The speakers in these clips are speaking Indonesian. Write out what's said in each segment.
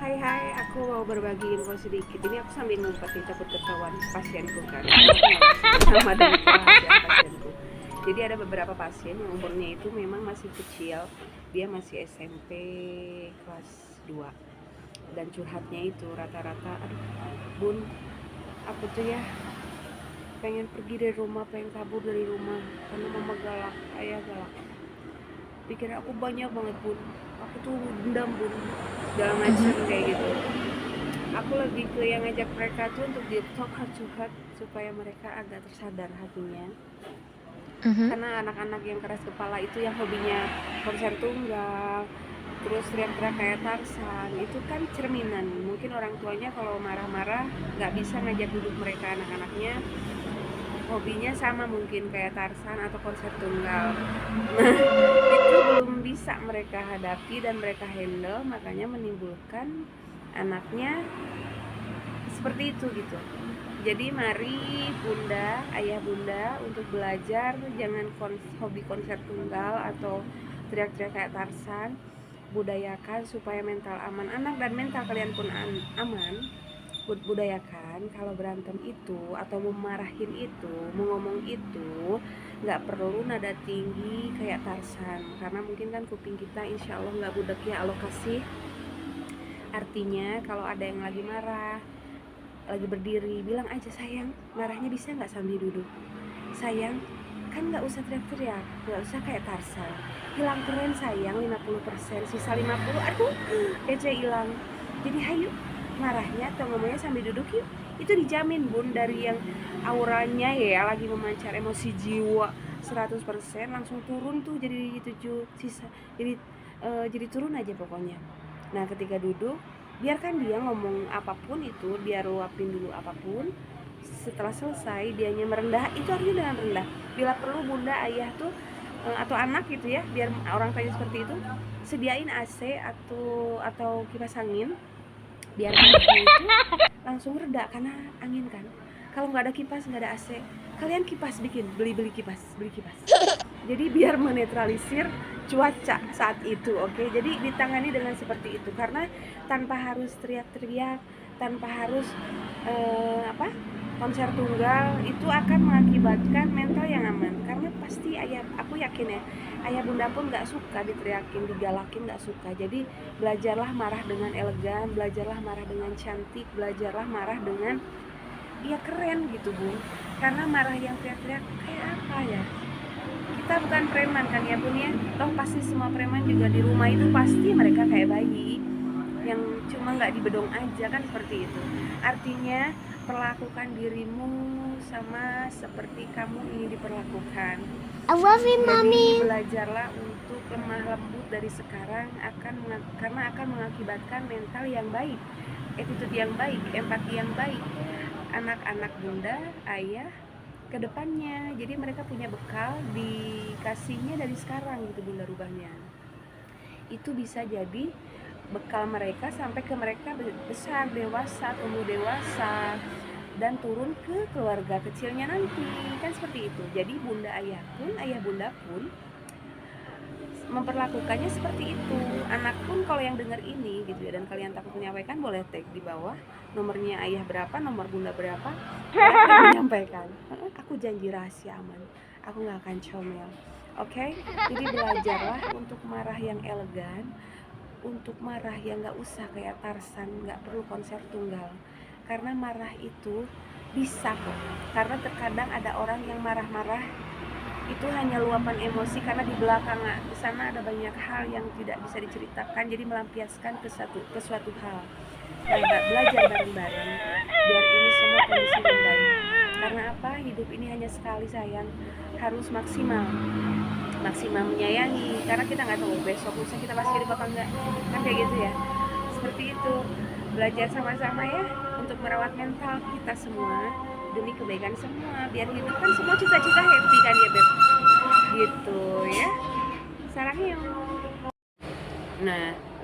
Hai, aku mau berbagi info sedikit. Ini aku sambil ngumpet nih, takut ketahuan pasienku kan. Sama dengan rahasia pasienku. Jadi ada beberapa pasien yang umurnya itu memang masih kecil. Dia masih SMP kelas 2. Dan curhatnya itu rata-rata, aduh bun, aku tuh ya pengen pergi dari rumah, pengen kabur dari rumah karena mama galak, ayah galak. Pikiran aku banyak banget bun, aku tuh dendam bun, segala macam kayak gitu. Aku lebih ke yang ngajak mereka tuh untuk di talk heart to heart supaya mereka agak tersadar hatinya. Karena anak-anak yang keras kepala itu yang hobinya konser tunggal, terus teriak-teriak kayak Tarsan, itu kan cerminan. Mungkin orang tuanya kalau marah-marah nggak bisa ngajak duduk mereka, anak-anaknya hobinya sama mungkin kayak Tarsan atau konser tunggal. Nah, itu belum bisa mereka hadapi dan mereka handle, makanya menimbulkan anaknya seperti itu gitu. Jadi mari bunda, ayah bunda untuk belajar, jangan hobi konser tunggal atau teriak-teriak kayak Tarsan. Budayakan supaya mental aman anak dan mental kalian pun aman. Budayakan kalau berantem itu atau memarahin itu, mengomong itu nggak perlu nada tinggi kayak Tarsan, karena mungkin kan kuping kita insya Allah nggak budak ya alokasi. Artinya kalau ada yang lagi marah, lagi berdiri, bilang aja sayang, marahnya bisa nggak sambil duduk. Sayang, kan nggak usah teriak-teriak, nggak usah kayak Tarsan. Hilang keren sayang 50%, sisa 50, aduh, kece hilang. Jadi hayu, marahnya atau ngomongnya sambil duduk yuk. Itu dijamin bun, dari yang auranya ya lagi memancar emosi jiwa 100% langsung turun tuh jadi 7 sisa. Jadi turun aja pokoknya. Nah, ketika duduk, biarkan dia ngomong apapun itu, dia luapin dulu apapun. Setelah selesai dianya merendah, itu artinya dengan rendah. Bila perlu bunda ayah tuh atau anak gitu ya, biar orang tanya seperti itu, sediain AC atau kipas angin biar marahnya itu langsung reda karena angin kan. Kalau nggak ada kipas, nggak ada AC, kalian kipas bikin, beli kipas. Jadi biar menetralisir cuaca saat itu, oke? Jadi ditangani dengan seperti itu, karena tanpa harus teriak-teriak, tanpa harus konser tunggal, itu akan mengakibatkan mental yang aman. Karena pasti aku yakin ya, ayah bunda pun nggak suka diteriakin, digalakin, nggak suka. Jadi belajarlah marah dengan elegan, belajarlah marah dengan cantik, belajarlah marah dengan ya keren gitu bun. Karena marah yang teriak-teriak kayak apa ya, kita bukan preman kan ya bun ya, toh pasti semua preman juga di rumah itu pasti mereka kayak bayi yang cuma nggak dibedong aja kan, seperti itu. Artinya perlakukan dirimu sama seperti kamu ingin diperlakukan. I love you, mommy. Jadi belajarlah untuk lemah lembut dari sekarang, karena akan mengakibatkan mental yang baik, attitude yang baik, empati yang baik anak-anak bunda, ayah ke depannya. Jadi mereka punya bekal, dikasihnya dari sekarang gitu bunda, rubahnya itu bisa jadi bekal mereka sampai ke mereka besar, dewasa, tumbuh dewasa, dan turun ke keluarga kecilnya nanti kan, seperti itu. Jadi bunda ayah pun, ayah bunda pun memperlakukannya seperti itu. Anak pun kalau yang dengar ini gitu ya, dan kalian takut menyampaikan, boleh tag di bawah nomornya ayah berapa, nomor bunda berapa, menyampaikan. Aku janji rahasia aman, aku nggak akan comel, oke? Jadi belajarlah untuk marah yang elegan, untuk marah yang nggak usah kayak Tarsan, nggak perlu konser tunggal. Karena marah itu bisa kok, karena terkadang ada orang yang marah-marah itu hanya luapan emosi, karena di belakang di sana ada banyak hal yang tidak bisa diceritakan, jadi melampiaskan ke suatu hal. Nah, belajar bareng-bareng biar ini semua kondisi membaik. Karena apa? Hidup ini hanya sekali sayang, harus maksimal menyayangi, karena kita nggak tahu besok lusa kita masih hidup apa enggak kan, kayak gitu ya. Seperti itu, belajar sama-sama ya untuk merawat mental kita semua demi kebaikan semua, biar hidup kan semua cita-cita happy kan ya beb, gitu ya. Sarangnya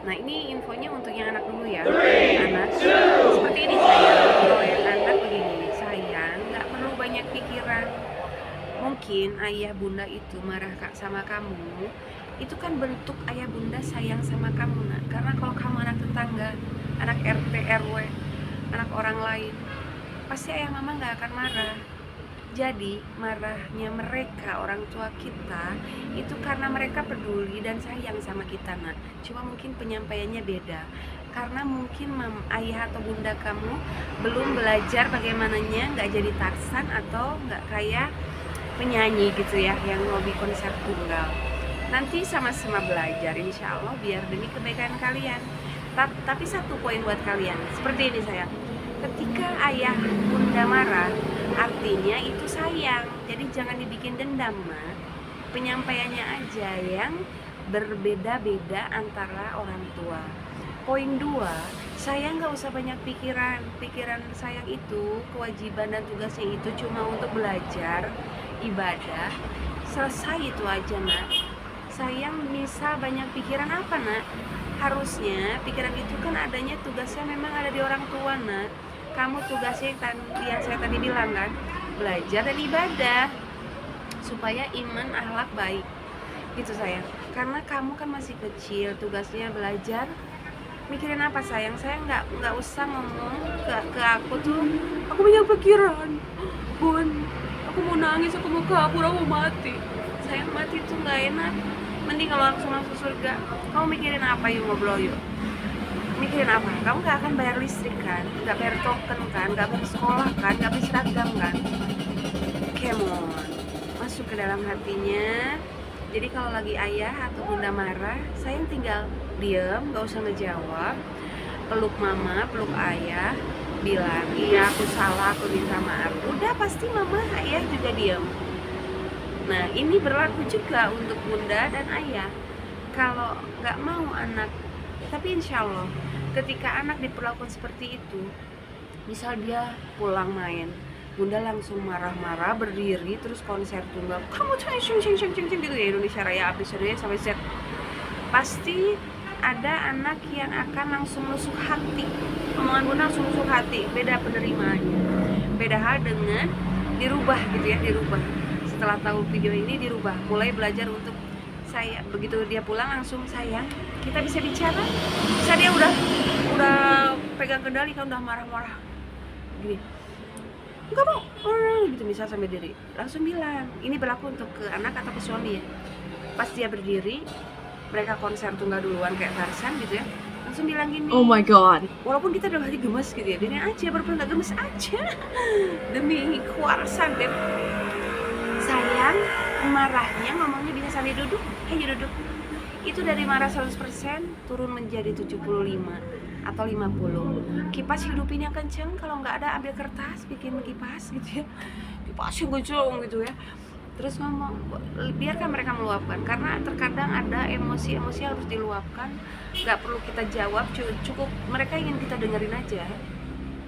nah ini infonya untuk yang anak dulu ya. Anak seperti ini sayang, kalau yang anak begini sayang, nggak perlu banyak pikiran. Mungkin ayah bunda itu marah sama kamu, itu kan bentuk ayah bunda sayang sama kamu nak. Karena kalau kamu anak tetangga, anak RT RW, anak orang lain, pasti ayah mama nggak akan marah. Jadi marahnya mereka, orang tua kita, itu karena mereka peduli dan sayang sama kita, nak. Cuma mungkin penyampaiannya beda. Karena mungkin ayah atau bunda kamu belum belajar bagaimananya nggak jadi Tarsan atau nggak kayak penyanyi gitu ya, yang hobi konser tunggal. Nanti sama-sama belajar insya Allah biar demi kebaikan kalian. Tapi satu poin buat kalian, seperti ini sayang. Ketika ayah bunda marah, artinya itu sayang. Jadi jangan dibikin dendam, Ma. Penyampaiannya aja yang berbeda-beda antara orang tua. Poin 2, sayang nggak usah banyak pikiran. Pikiran sayang itu, kewajiban dan tugasnya itu cuma untuk belajar, ibadah. Selesai itu aja, nak. Sayang bisa banyak pikiran apa, nak? Harusnya pikiran itu kan adanya, tugasnya memang ada di orang tua, nak. Kamu tugasnya yang saya tadi bilang kan, belajar dan ibadah supaya iman akhlak baik gitu sayang. Karena kamu kan masih kecil, tugasnya belajar. Mikirin apa sayang? Saya nggak usah ngomong ke aku tuh, aku banyak pikiran, Bun, aku mau nangis, aku mau kabur, aku mau mati. Sayang, mati tuh nggak enak. Mending kalau langsung masuk surga. Kamu mikirin apa? Yuk ngobrol yuk. Mikirin apa? Kamu gak akan bayar listrik kan, gak bayar token kan, gak bayar sekolah kan, gak bayar seragam kan. Come on, masuk ke dalam hatinya. Jadi kalau lagi ayah atau bunda marah, sayang tinggal diem, gak usah ngejawab. Peluk mama, peluk ayah, bilang, iya aku salah, aku minta maaf. Udah, pasti mama, ayah juga diem. Nah ini berlaku juga untuk bunda dan ayah. Kalau gak mau anak, tapi insya Allah ketika anak diperlakukan seperti itu, misal dia pulang main, bunda langsung marah-marah, berdiri, terus konser tunggal, kamu cing gitu ya, Indonesia Raya episode sampai Z. Pasti ada anak yang akan langsung nusuk hati, omongan bunda langsung nusuk hati. Beda penerimaannya, beda hal dengan dirubah gitu ya, dirubah. Setelah tahu video ini dirubah, mulai belajar untuk saya. Begitu dia pulang langsung, sayang kita bisa bicara. Bisa dia udah pegang kendali kan, udah marah-marah gini, enggak mau gitu misal sampai diri, langsung bilang. Ini berlaku untuk ke anak atau ke suami ya. Pas dia berdiri, mereka konser tunggal duluan kayak Tarsan gitu ya, langsung bilang gini, Oh my god. walaupun kita udah hari gemes gitu ya, biarin aja, berpura nggak gemes aja demi kewarasan, Beb. Sayang, marahnya ngomongnya bisa sambil duduk, duduk. Itu dari marah 100% turun menjadi 75 atau 50. Kipas hidupin yang kenceng, kalau nggak ada ambil kertas, bikin kipas gitu ya, kipas yang kenceng gitu ya. Terus ngomong, biarkan mereka meluapkan, karena terkadang ada emosi-emosi harus diluapkan, nggak perlu kita jawab, cukup mereka ingin kita dengerin aja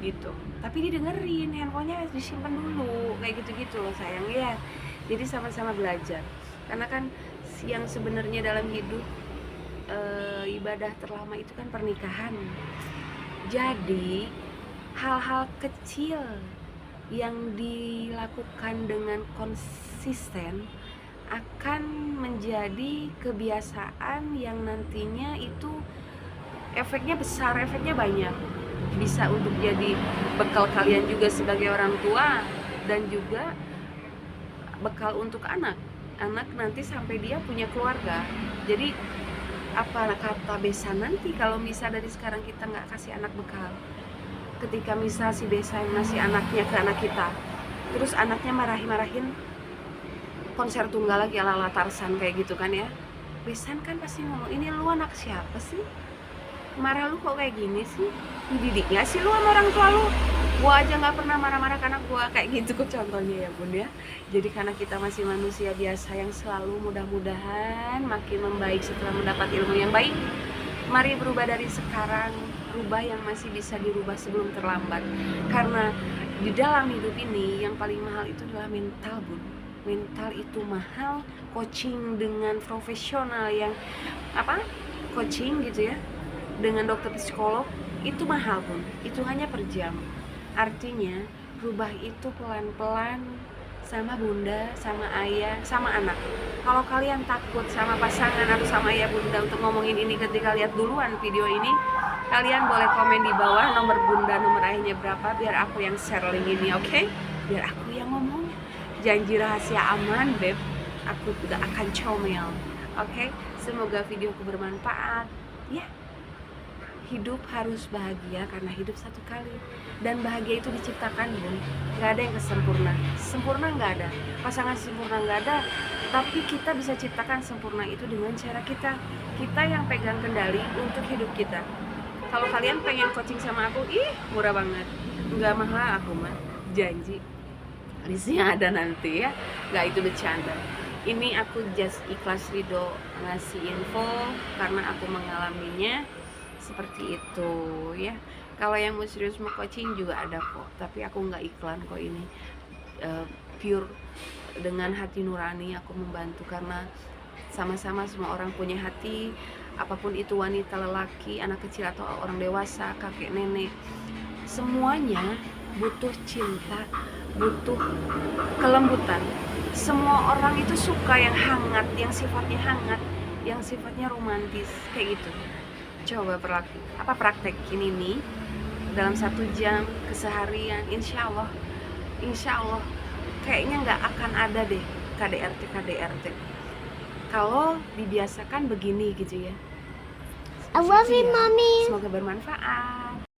gitu. Tapi didengerin, handphonenya disimpan dulu, kayak gitu-gitu loh sayang ya. Jadi sama-sama belajar, karena kan yang sebenarnya dalam hidup ibadah terlama itu kan pernikahan. Jadi hal-hal kecil yang dilakukan dengan konsisten akan menjadi kebiasaan yang nantinya itu efeknya besar, efeknya banyak. Bisa untuk jadi bekal kalian juga sebagai orang tua, dan juga bekal untuk anak nanti sampai dia punya keluarga. Jadi apa kata besan nanti kalau misal dari sekarang kita nggak kasih anak bekal, ketika misal si besan ngasih anaknya ke anak kita, terus anaknya marahin konser tunggal lagi ala Tarsan kayak gitu kan ya, besan kan pasti ngomong, ini lu anak siapa sih, marah lu kok kayak gini sih, dididik nggak sih lu sama orang tua lu? Gua aja nggak pernah marah-marah ke anak gua, kayak gitu kok contohnya ya bun ya. Jadi karena kita masih manusia biasa yang selalu mudah-mudahan makin membaik setelah mendapat ilmu yang baik, mari berubah dari sekarang, rubah yang masih bisa dirubah sebelum terlambat. Karena di dalam hidup ini yang paling mahal itu adalah mental bun. Mental itu mahal, coaching dengan profesional yang coaching gitu ya, dengan dokter psikolog itu mahal pun, itu hanya per jam. Artinya rubah itu pelan-pelan, sama bunda, sama ayah, sama anak. Kalau kalian takut sama pasangan atau sama ayah bunda untuk ngomongin ini ketika lihat duluan video ini, kalian boleh komen di bawah nomor bunda, nomor ayahnya berapa, biar aku yang share link ini, oke? Biar aku yang ngomong. Janji rahasia aman, beb. Aku gak akan comel, oke? Semoga videoku bermanfaat. Ya, hidup harus bahagia karena hidup satu kali. Dan bahagia itu diciptakan, bun. Gak ada yang kesempurna. Sempurna gak ada. Pasangan sempurna gak ada. Tapi kita bisa ciptakan sempurna itu dengan cara kita. Kita yang pegang kendali untuk hidup kita. Kalau kalian pengen coaching sama aku, murah banget. Nggak mahal aku mah, janji. Listnya ada nanti ya. Nggak, itu bercanda. Ini aku just ikhlas ridho ngasih info karena aku mengalaminya seperti itu ya. Kalau yang mau serius mau coaching juga ada kok, tapi aku nggak iklan kok ini. Pure dengan hati nurani aku membantu, karena sama-sama semua orang punya hati, apapun itu, wanita, lelaki, anak kecil atau orang dewasa, kakek, nenek, semuanya butuh cinta, butuh kelembutan. Semua orang itu suka yang hangat, yang sifatnya hangat, yang sifatnya romantis, kayak gitu. Coba praktekin ini dalam 1 jam keseharian, insya Allah kayaknya nggak akan ada deh KDRT kalau dibiasakan begini gitu ya. I love you, Gitu ya. mommy. Semoga bermanfaat.